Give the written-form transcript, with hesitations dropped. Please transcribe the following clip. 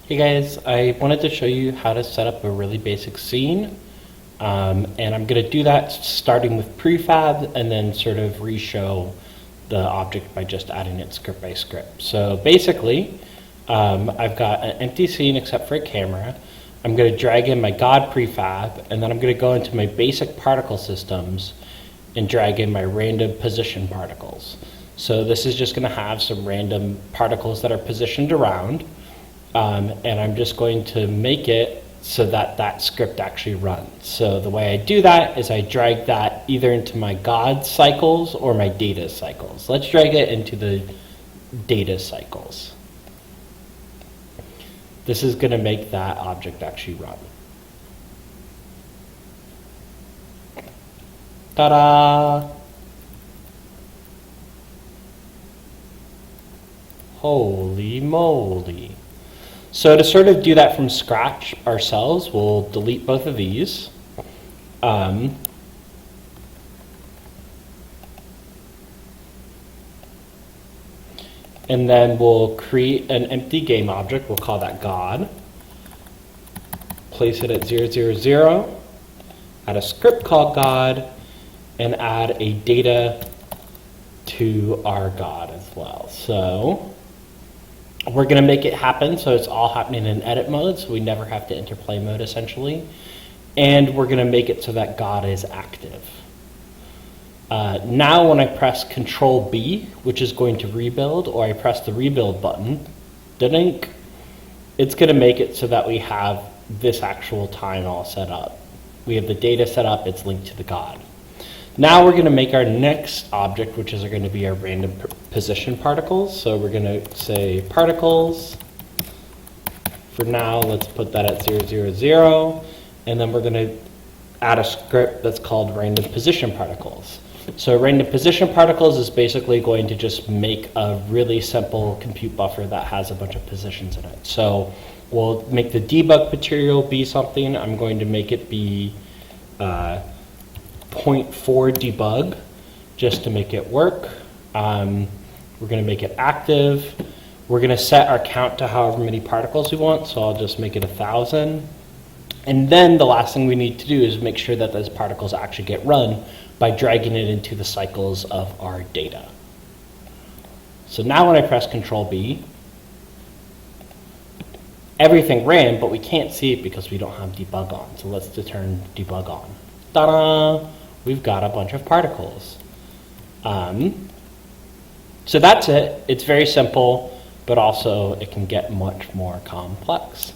Hey guys, I wanted to show you how to set up a really basic scene, and I'm going to do that starting with prefab and then sort of re-show the object by just adding it script by script. So basically, I've got an empty scene except for a camera. I'm going to drag in my God prefab, and then I'm going to go into my basic particle systems and drag in my random position particles. So this is just going to have some random particles that are positioned around. And I'm just going to make it so that that script actually runs. So the way I do that is I drag that either into my God cycles or my data cycles. Let's drag it into the data cycles. This is going to make that object actually run. Ta-da! Holy moly. So to sort of do that from scratch ourselves, we'll delete both of these. And then we'll create an empty game object. We'll call that God. Place it at 0, 0, 0. Add a script called God, and add a data to our God as well. So we're going to make it happen so it's all happening in edit mode, so we never have to enter play mode essentially. And we're going to make it so that God is active. Now when I press Control B, which is going to rebuild, or I press the rebuild button, it's going to make it so that we have this actual time all set up. We have the data set up, it's linked to the God. Now we're going to make our next object, which is going to be our random position particles. So we're going to say particles. For now, let's put that at 0, 0, 0. And then we're going to add a script that's called random position particles. So random position particles is basically going to just make a really simple compute buffer that has a bunch of positions in it. So we'll make the debug material be something. I'm going to make it be 0.4 debug just to make it work. We're going to make it active. We're going to set our count to however many particles we want, so I'll just make it 1,000. And then the last thing we need to do is make sure that those particles actually get run by dragging it into the cycles of our data. So now when I press Control B, everything ran, but we can't see it because we don't have debug on. So let's turn debug on. Ta-da! We've got a bunch of particles. So that's it. It's very simple, but also it can get much more complex.